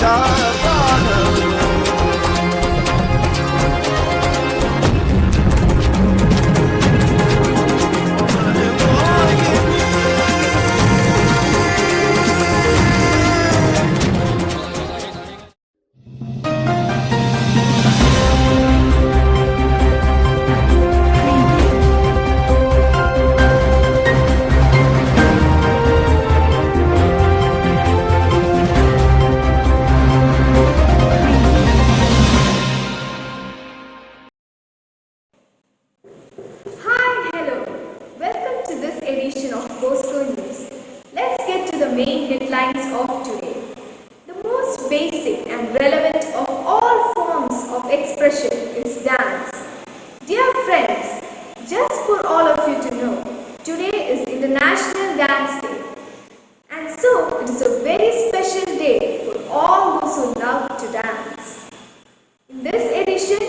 माझ्या प्राण edition of Bosco News. Let's get to the main headlines of today. The most basic and relevant of all forms of expression is dance. Dear friends, just for all of you to know, today is International Dance Day. And so, it is a very special day for all those who love to dance. In this edition,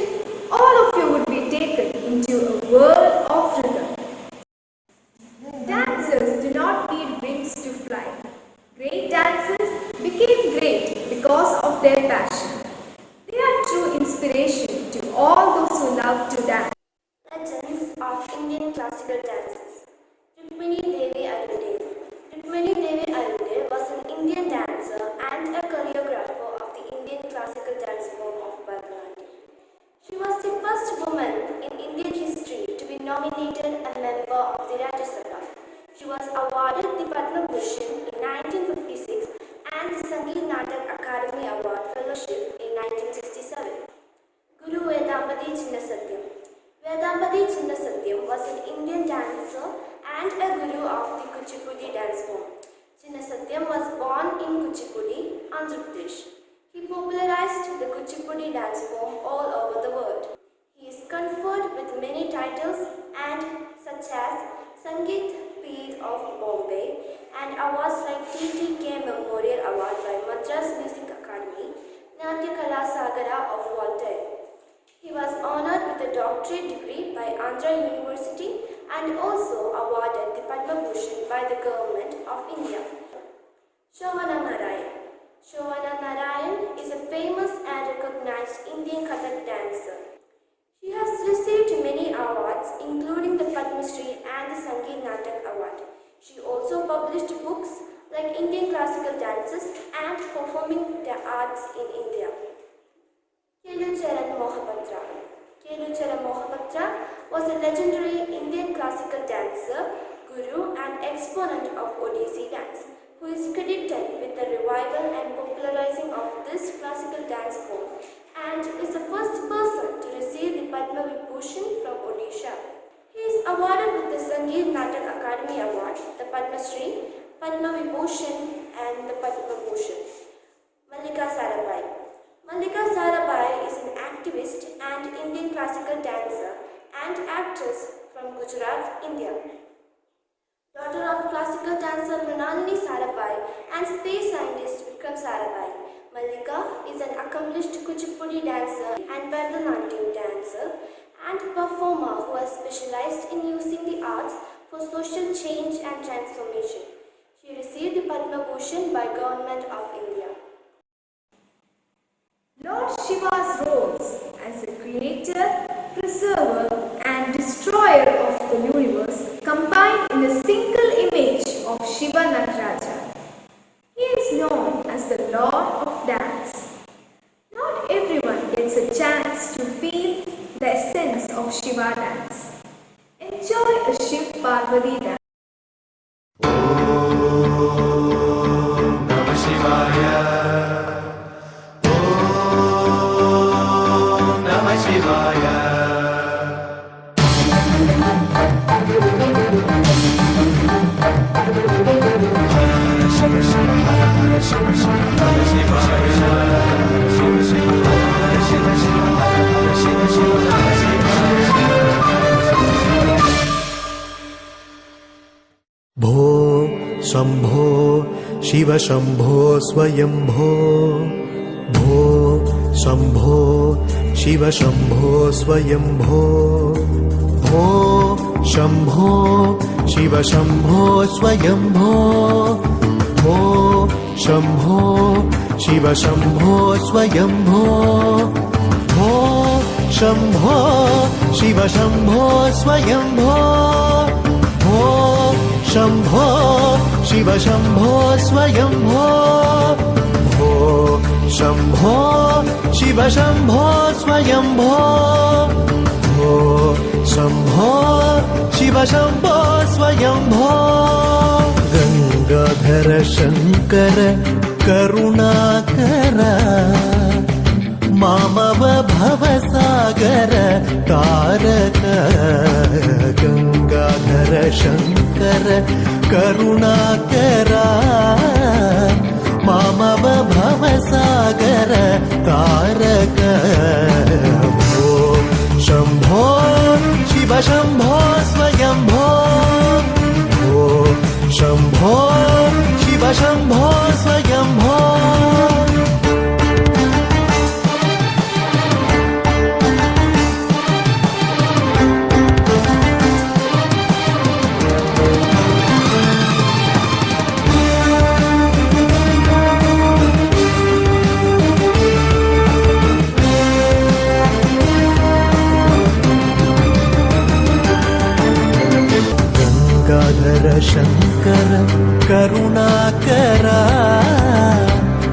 all of you would be taken into a world of rhythm. Dancers do not need wings to fly. Great dancers became great because of their passion. They are true inspiration to all those who love to dance. Legends of Indian classical dances. Rukmini Devi Arunde. Rukmini Devi Arunde was an Indian dancer and a choreographer of the Indian classical dance form of Bharatanatyam. She was the first woman in Indian history to be nominated a member of the Rajya Sabha. She was awarded the Padma Bhushan in 1956 and the Sangeet Natak Academy Award Fellowship in 1967. Guru Vedambati Chinnasatyam. Vedambati Chinnasatyam was an Indian dancer and a guru of the Kuchipudi dance form. Chinnasatyam was born in Kuchipudi, Andhra Pradesh. He popularized the Kuchipudi dance form all over the world. He is conferred with many titles and such as Sangeet Peeth of Bombay and awards like TTK Memorial Award by Madras Music Academy, Natya Kala Sagara of Voltaire. He was honored with a doctorate degree by Andhra University and also awarded the Padma Bhushan by the Government of India. Shovana Narayan. Shovana Narayan is a famous and recognized Indian Kathak dancer. She has received many awards including the Padma Shri and the Sangeet Natak Award. She also published books like Indian classical dances and performing the arts in India. Kelucharan Mohapatra. Kelucharan Mohapatra was a legendary Indian classical dancer, guru and exponent of Odissi dance, who is credited with the revival and popularizing of this classical dance form and is the first person to receive the Padma Vibhushan from Odisha. He is awarded with the Sangeet Natak Academy Award, the Padma Shri, Padma Vibhushan and the Padma Bhushan. Mallika Sarabhai. Mallika Sarabhai is an activist and Indian classical dancer and actress from Gujarat, India. Daughter of classical dancer Mrinalini Sarabhai and space scientist Vikram Sarabhai, Mallika is an accomplished Kuchipudi dancer and Bharatanatyam dancer and performer who has specialized in using the arts for social change and transformation. She received the Padma Bhushan by Government of India. Lord Shiva's roles as a creator, preserver and destroyer of the universe combined in a single image of Shiva Nataraja. He is known as the Lord of Dance. Not everyone gets a chance to feel the essence of Shiva dance. Enjoy a Shiv Parvati dance. Namah Shivaya. Namah Shivaya. भो शंभो शिव शंभो स्वयंभो भो शंभो शिव शंभो स्वयंभो भो शंभो शिव शंभो स्वयंभो भो शंभो शिव शम्भो स्वयम्भो भो शम्भो शिव शम्भो स्वयम्भो भो शम्भो शिव शम्भो स्वयम्भो भो शम्भो शिव शम्भो स्वयम्भो भो शम्भो शिव शम्भो स्वयम्भो गङ्गाधर शङ्कर करुणाकर मामव भवसागर तारक गङ्गाधर शङ्कर करुणाकर मामव भवसागर तारक भो शम्भो शिव शम्भो स्वयम्भो भो शम्भो शिव शम्भो स्वयम्भो गङ्गाधर शङ्कर करुणाकर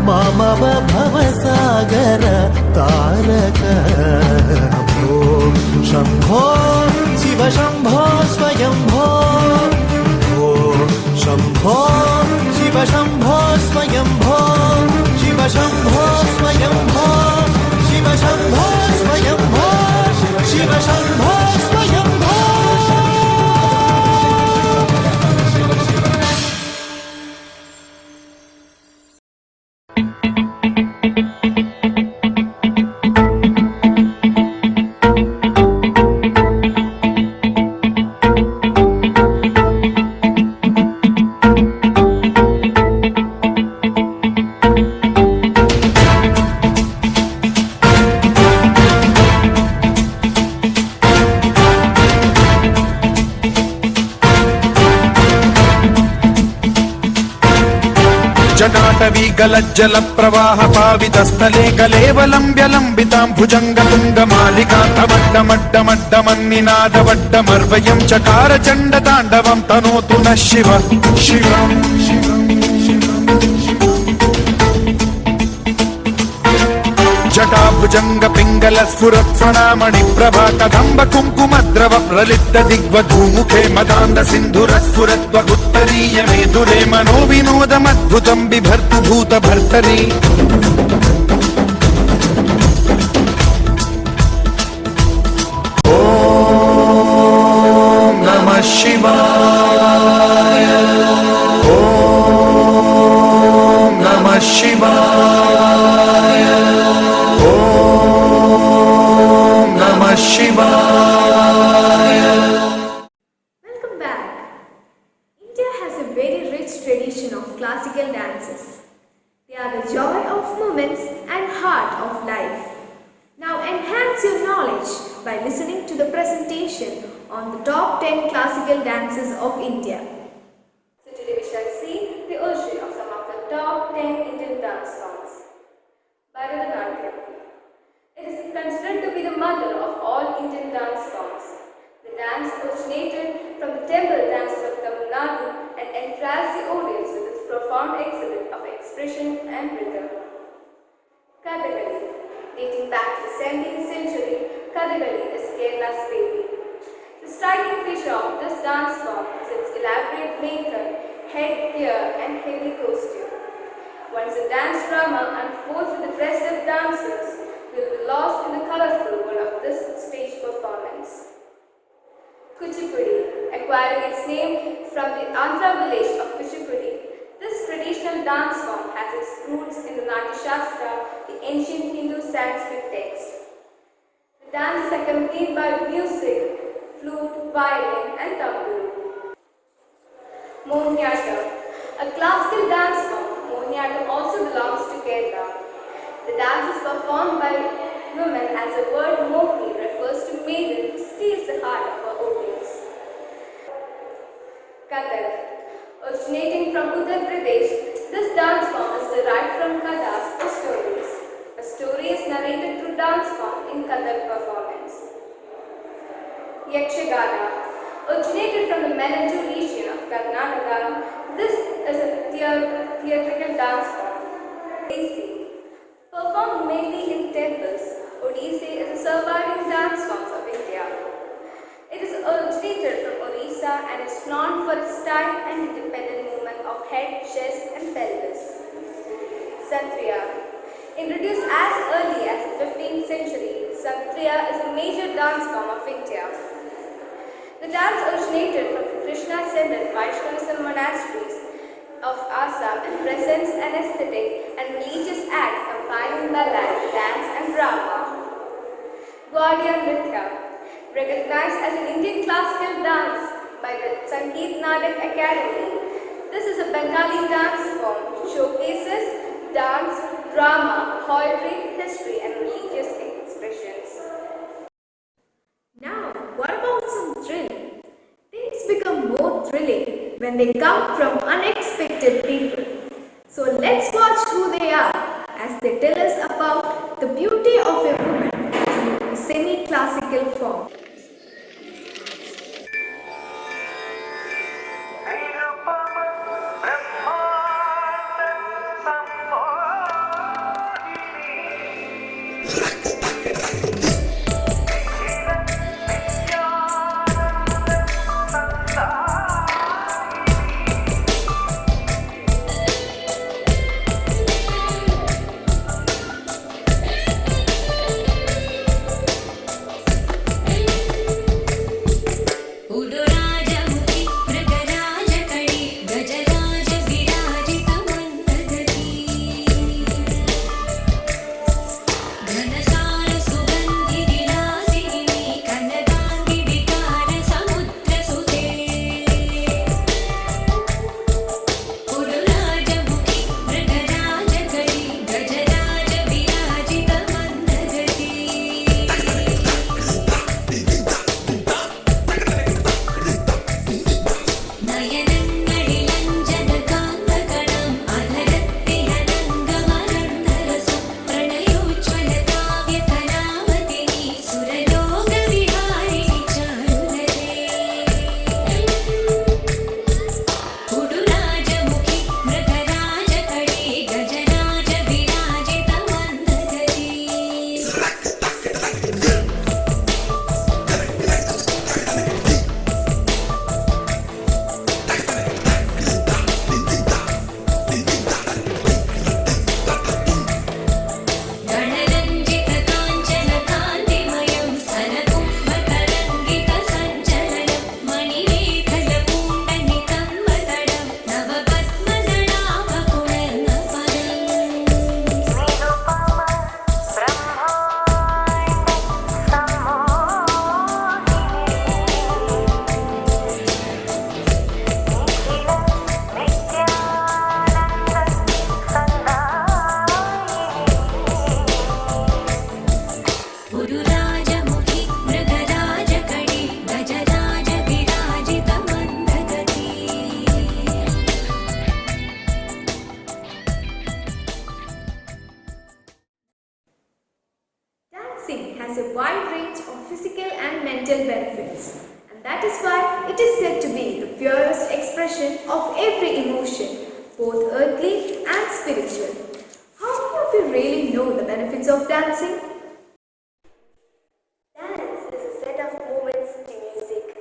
मामव भवसागर तारक भो शम्भो शिव शम्भो स्वयम्भो भो शम्भो शिव शम्भो स्वयम्भो शिव शम्भो स्वयम्भो शिव शम्भो स्वयम्भो शिव शम्भो स्वयम्भो जटाटवी गलज्जल प्रवाह पावितस्थले कलेवलम्ब्य लम्बितां भुजङ्गतुङ्गमालिकान्तमड्डमड्डमड्डमन्निनादवड्डमर्वयं चकार चण्डताण्डवं तनोतु नः शिवः शिवम् जटाभुजंग पिंगल स्फुरत्फणामणि प्रभा कदम्ब कुङ्कुमद्रव प्रलिप्त दिग्वधूमुखे मदान्ध सिन्धुर स्फुरद्वगुत्तरीय मेदुरे मनो विनोदमद्भुतं बिभर्तु भूत भर्तरि ॐ नमः शिवाय ॐ नमः शिवाय Shivaya. Welcome back. India has a very rich tradition of classical dances. They are the joy of moments and heart of life. Now enhance your knowledge by listening to the presentation on the top 10 classical dances of India. So today we shall see the origin of some of the top 10 Indian dance forms. Bharatanatyam. It is considered to be the mother of all Indian dance forms. The dance originated from the temple dances of Tamil Nadu and entranced the audience with its profound exhibit of expression and rhythm. Kathakali. Dating back to the 17th century, Kathakali is Kerala's baby. The striking feature of this dance form is its elaborate method, headgear and heavy costume. Once the dance drama unfolds with the dressed up dancers, we will be lost in the colorful world of this stage performance. Kuchipudi, acquiring its name from the Andhra village of Kuchipudi, this traditional dance form has its roots in the Natya Shastra, the ancient Hindu Sanskrit text. The dance is accompanied by music, flute, violin and tamburu. Mohiniyattam, a classical dance form, Mohiniyattam also belongs to Kerala. The dance is performed by women as the word Mohini refers to maiden who steals the heart of her audience. Kathak. Originating from Uttar Pradesh, This dance form is derived from kathas or stories. A story is narrated through dance form in Kathak performance. Yakshagana. Originated from the Meladu region of Karnataka, this is a theatrical dance form. Odissi. Performed mainly in temples, Odissi is a surviving dance form of India. It is originated from Orissa and is known for its style and independent movement of head, chest and pelvis. Satriya. Introduced as early as the 15th century, Satriya is a major dance form of India. The dance originated from the Krishna-centered Vaishnavism monasteries of Assam and presents an aesthetic and religious act combining ballet, dance and drama. Gaudiya Nritya. Recognized as an Indian classical dance by the Sangeet Nadak Academy, this is a Bengali dance form which showcases dance, drama, poetry, history and religious expressions. Now, what about some thrill? Things become more thrilling when they come from unexpected people. So let's watch who they are as they tell us about the beauty of a woman through a semi-classical form. Dancing has a wide range of physical and mental benefits, and that is why it is said to be the purest expression of every emotion, both earthly and spiritual. How many of you really know the benefits of dancing? Dance is a set of movements to music.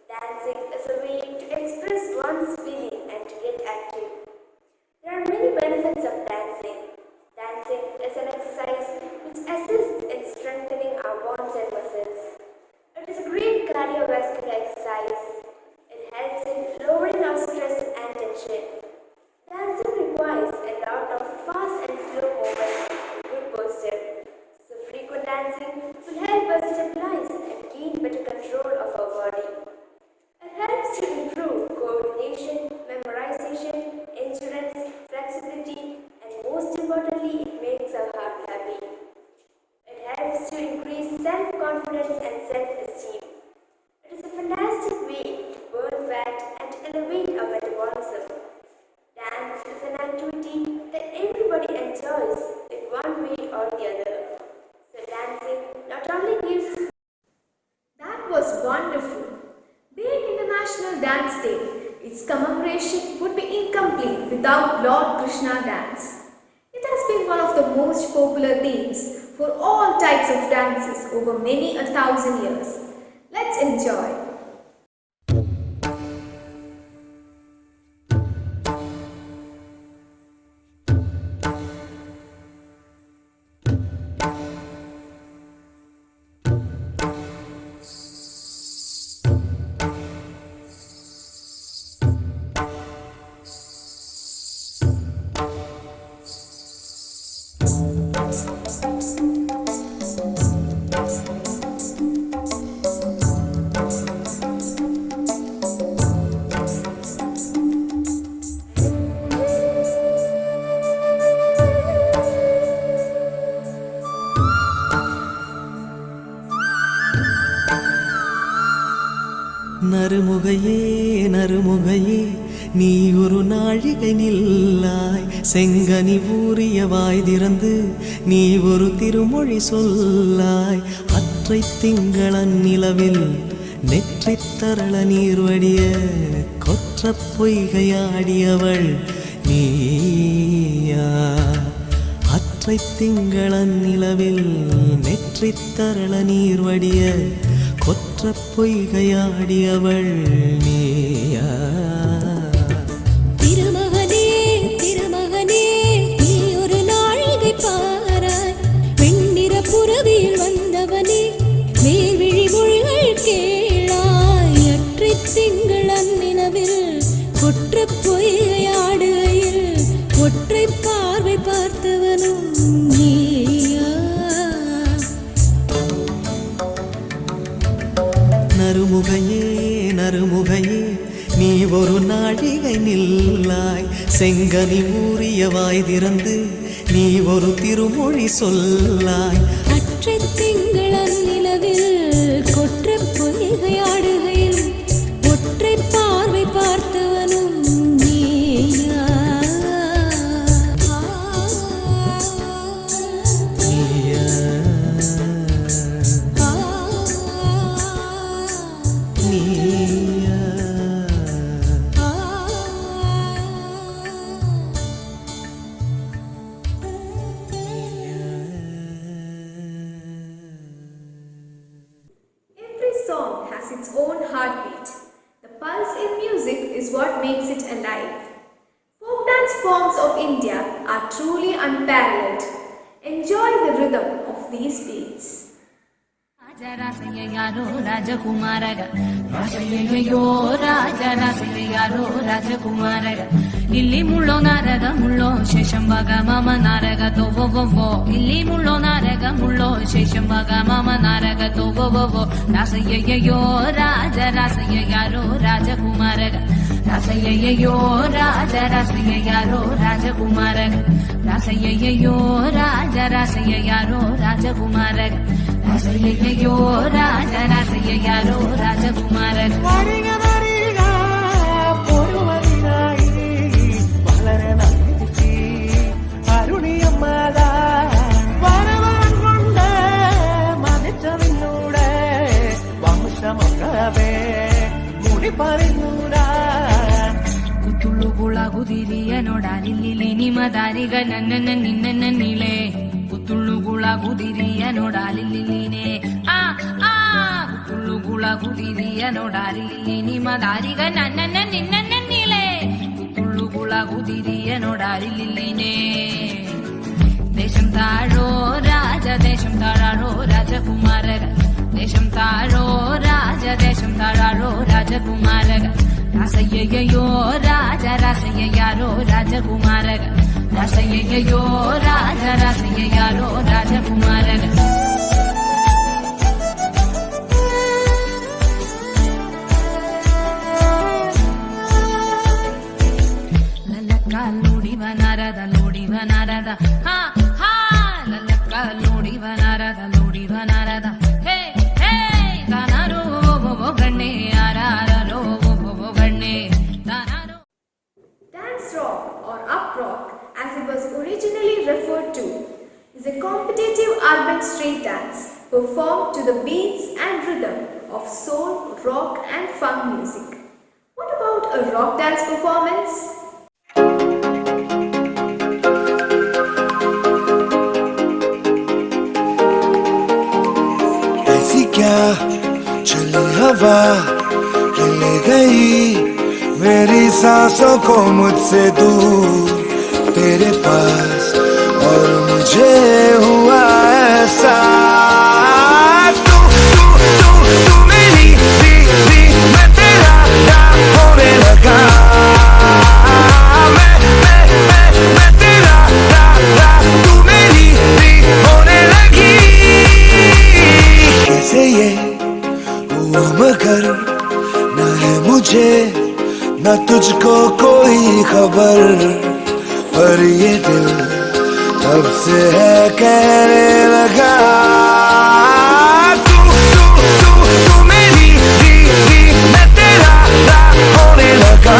Dancing is a way to express one's feeling and to get active. There are many benefits of dancing. Dancing is an exercise which assists in strengthening our bones and muscles. It is a great cardiovascular exercise. It helps in lowering our stress and tension. Dancing requires a lot of fast and slow movements and good posture. So frequent dancing will help us stabilize and gain better control of our body. It helps to improve coordination, way or the other. So dancing not only gives us That was wonderful. Being International Dance Day, its commemoration would be incomplete without Lord Krishna dance. It has been one of the most popular themes for all types of dances over many 1,000 years. Let's enjoy. நறுமுகையே நறுமுகையே நீ ஒரு நாழிகை நில்லாய் செங்கனி ஊறிய வாய் திறந்து நீ ஒரு திருமொழி சொல்லாய் அற்றை திங்களன் நிலவில் நெற்றித் தரள நீர் வடிய கொற்ற பொய்கையாடியவள் நீயா அற்றை திங்களன் நிலவில் நெற்றித் தரள நீர் வடிய கொற்ற பொய்கையாடியவள் நீயா திருமகனே திருமகனே நீ ஒரு நாழிகை பாராய் வெண்ணிற புறவியில் வந்தவனே மேல்விழி மொழிகள் கேளாய் அற்றை திங்கள் அந்நிலவில் கொற்ற பொய்கையாடுகையில் ஒற்றை பார்வை பார்த்தவனும் நீயா நறுமுகையே நறுமுகையே நீ ஒரு நாழிகை நில்லாய் செங்கனி ஊறிய வாய் திறந்து நீ ஒரு திருமொழி சொல்லாய் அற்றை திங்கள் அந்நிலவில் கொற்ற பொய்கையாடுகையில் ஒற்றை பார்வை பார்த்தவனும் நீயா நீயா நீயா Every song has its own heartbeat. The pulse in music is what makes it alive. Folk dance forms of India are truly unparalleled. Enjoy the rhythm of these beats. ರಾಜರಾಸಯ್ಯ ಯಾರೋ ರಾಜಕುಮಾರಗ ರಾಸಯ್ಯಯ್ಯೋ ರಾಜರಾಸಯ್ಯ ಯಾರೋ ರಾಜಕುಮಾರಗ ಇಲ್ಲಿ ಮುಳ್ಳೋ ನಾರಗ ಮುಳ್ಳೋ ಶೇಷಂಬಗ ಮಾಮ ನಾರಗ ತೋವೋ ಇಲ್ಲಿ ಮುಳ್ಳೋ ನಾರಗ ಮುಳ್ಳೋ ಶೇಷಂಬಗ ಮಾಮ ನಾರಗ ತೋವೋ ರಾಸಯ್ಯಯ್ಯೋ ರಾಜರಾಸಯ್ಯ ಯಾರೋ ರಾಜಕುಮಾರಗ ರಾಸಯ್ಯಯ್ಯೋ ರಾಜರಾಸಯ್ಯ ಯಾರೋ ರಾಜಕುಮಾರಗ ರಾಸಯ್ಯಯ್ಯೋ ರಾಜರಾಸಯ್ಯ ಯಾರೋ ರಾಜಕುಮಾರಗ ರಾಸಯ್ಯಯ್ಯೋ ರಾಜರಾಸಯ್ಯ ಯಾರೋ ರಾಜಕುಮಾರಗ ಕುತ್ತುಳ್ಳುಗುಳಾಗುದಿರಿಯ ನೋಡಾಲಿಲ್ಲಿ ನಿಮ್ಮ ದಾರಿಗ ನನ್ನನ್ನ ನಿನ್ನನ್ನ ನೀಳೆ ಕುತ್ತುಳ್ಳುಗುಳಾಗುದಿರಿಯ ನೋಡಾಲಿಲ್ಲಿನೇ ಆ ಆ ಕುತ್ತುಳ್ಳುಗುಳಾಗುದಿರಿಯ ನೋಡಾಲಿಲ್ಲಿ ನಿಮ್ಮ ದಾರಿಗ ನನ್ನನ್ನ ನಿನ್ನನ್ನ ನೀಳೆ ಕುತ್ತುಳ್ಳುಗುಳಾಗುದಿರಿಯ ನೋಡಾಲಿಲ್ಲಿನೇ ದೇಶಂ ತಾಳೋ ರಾಜ ದೇಶಂ ತಾಳೋ ರಾಜಕುಮಾರಗ ದೇಶಂ ತಾಳೋ ರಾಜ ದೇಶಂ ತಾಳೋ ರಾಜಕುಮಾರಗ ರಾಸಯ್ಯಯ್ಯೋ ರಾಜ ರಾಸಯ್ಯ ಯಾರೋ ರಾಜಕುಮಾರಗ ರಾಸಯ್ಯಯ್ಯೋ ರಾಜ ರಾಸಯ್ಯ ಯಾರೋ ರಾಜಕುಮಾರಗ ಲಲ್ಲಕ್ಕ ಲೋಡಿವ ನಾರದ ಹಾ ಹಾ ಲಲ್ಲಕ್ಕ ಲೋಡಿವ ನಾರದ ಹೇ ಹೇ ತಾನಾರೋ ಗಣ್ಣೆ ಯಾರೋ ಗಣ್ಣೆ ತಾನಾರೋ. Dance rock or up rock, as it was originally referred to, is a urban street dance performed to the beats and rhythm of soul, rock and funk music. What about a rock dance performance? ऐसी क्या चली हवा कि ले गई मेरी सांसों को मुझसे दूर तेरे पास और मुझे हुआ ऐसा तू मेरी मैं तेरा होने लगा मैं तेरा तू मेरी होने लगी कैसे ये हुआ मगर न है मुझे न तुझको कोई खबर पर ये दिल तब से है कहने लगा तू मेरी मैं तेरा होने लगा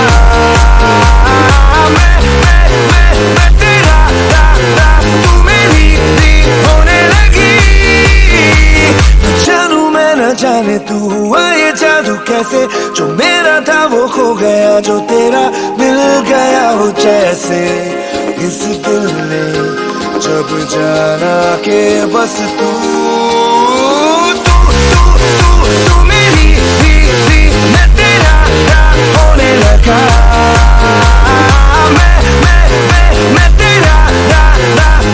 मैं तेरा तू मेरी होने लगी न जानू मैं न जाने तू हुआ ये जादू कैसे जो मेरा था वो खो गया जो तेरा मिल गया हो जैसे इस दिल ने जब जाना के बस तू मेरी मैं तेरा होने लगा मैं तेरा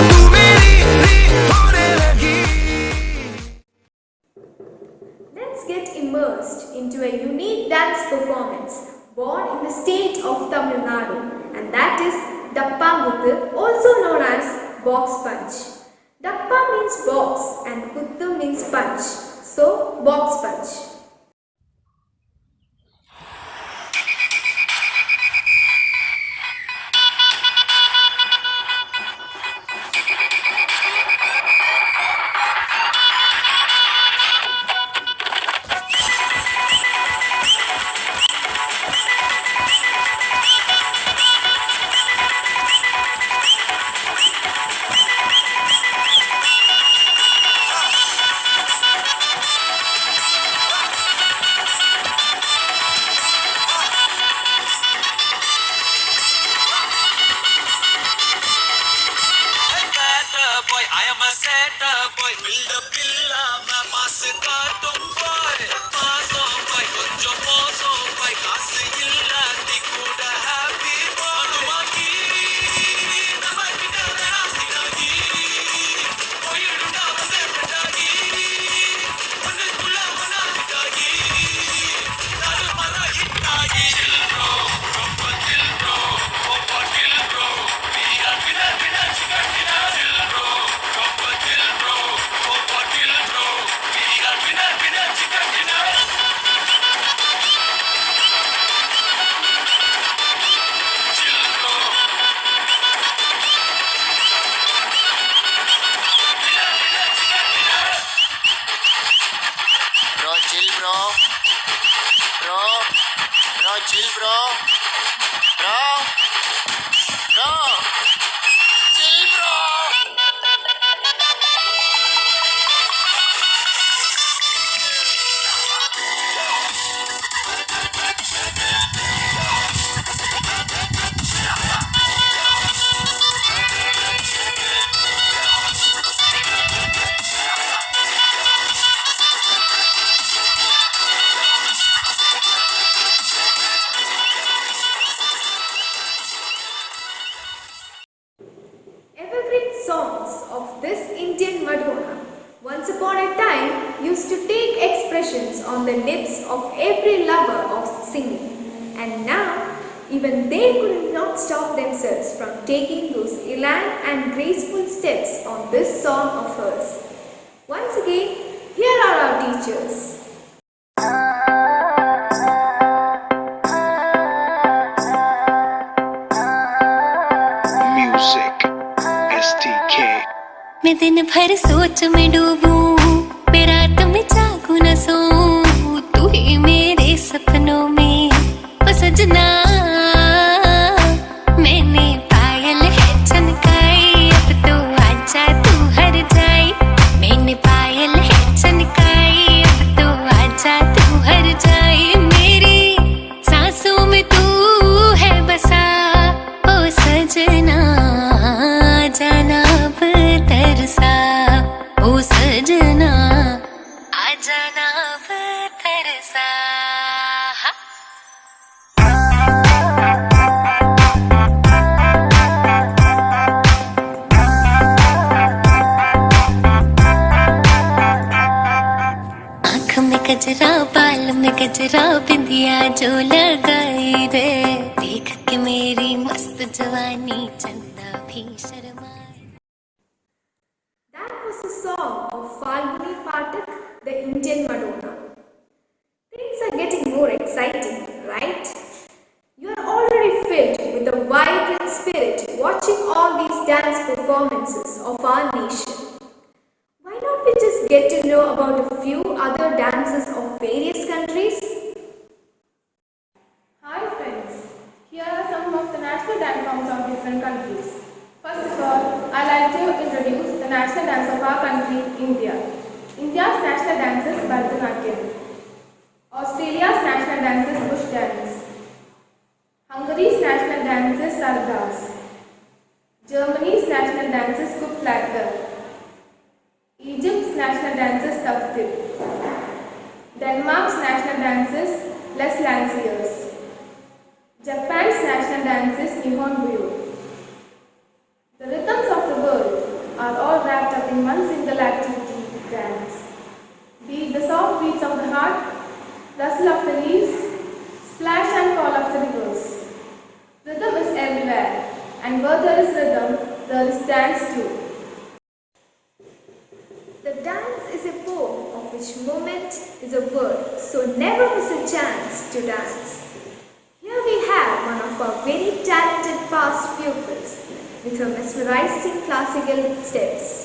तू मेरी होने लगी. Let's get immersed into a unique dance performance born in the state of Tamil Nadu, and that is Dappanguttu, also known as box punch. Dappa means box and Kuttu means punch, so box punch. Songs of this Indian Madonna once upon a time used to take expressions on the lips of every lover of singing, and now even they could not stop themselves from taking those elegant and graceful steps on this song of hers. Once again, here are our teachers. मैं दिन भर सोच में डूबूं, मैं रात में जागूं न सोऊं, तू ही मेरे सपनों में ओ सजना। मैंने पायल है चमकाई, अब तो आजा तू हर जाए। गजरा बिंदिया जो लगाई रे, देख के मेरी मस्त जवानी चंदा भी शर्माए। That was the song of Falguni Pathak, the Indian Madonna. Things are getting more exciting, right? You are already filled with a vibrant spirit watching all these dance performances of our nation. Why not we just get to know about a few other dances of various countries? Hi friends, here are some of the national dance forms of different countries. First of all, I like to introduce the national dance of our country, India. India's national dance is Bharatanatyam. Australia's national dance is Bush dance. Hungary's national dance is Sardas. Germany's national dance is Kuklatter. Egypt's national dance is Taktib. Denmark's national dance is Les Lanciers. Japan's national dance is Nihon Buyo. The rhythms of the world are all wrapped up in one single activity, dance. Be it the soft beats of the heart, rustle of the leaves, splash and fall of the rivers. Rhythm is everywhere, and where there is rhythm, there is dance too. The dance is a poem of which moment is a word, so never miss a chance to dance. Here we have one of our very talented past pupils with her mesmerizing classical steps.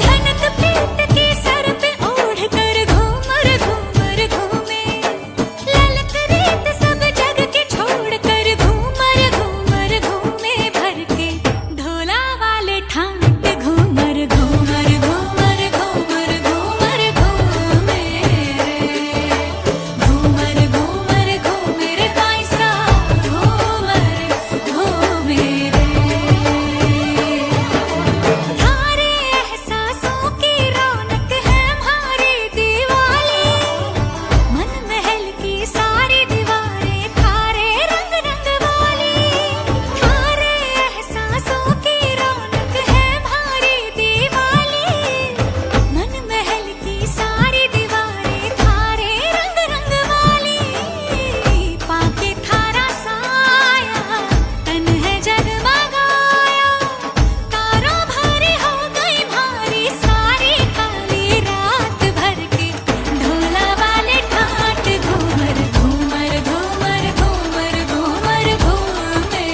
धनक पीत के sir पे ओढ़ कर घूमर घूमर घूमे ललक रेत सब जग के छोड़ कर घूमर घूमर घूमे भर के ढोला वाले ठाट घूमर घूमर घूमर घूमर घूमर घूमे घूमर घूमर घूमे रे पैसा घूमर घूमे रे थारे एहसासों की रौनक है हमारी दीवाली मन महल की सारी दीवारें थारे रंग रंग वाली थारे एहसासों की रौनक है हमारी दीवाली मन महल की सारी दीवारें थारे रंग रंग वाली पाके थारा साया तन है जगमगाया तारों भरी हो गई भारी सारी काली रात भर के ढोला वाले ठाट घूमर घूमर घूमर घूमर घूमर घूमे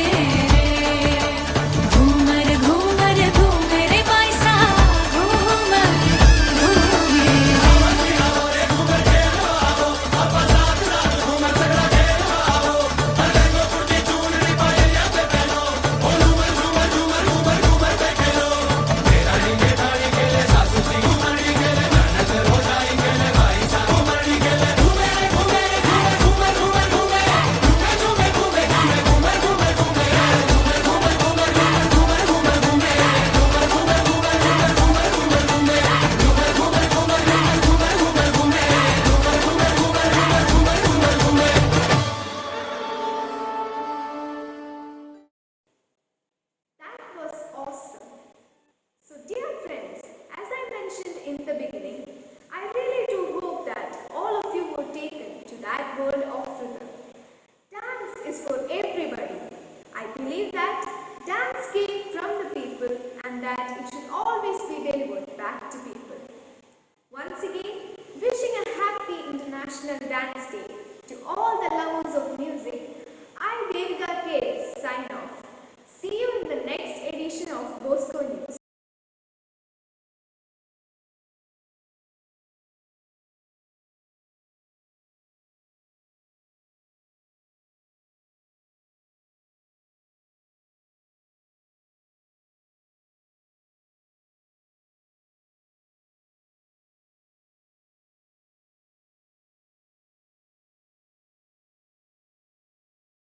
घूमर घूमर घूमे रे पैसा घूमर घूमे That was awesome. So, dear friends, as I mentioned in the beginning, I really do hope that all of you were taken to that world of rhythm. Dance is for everybody. I believe that dance came from the people and that it should all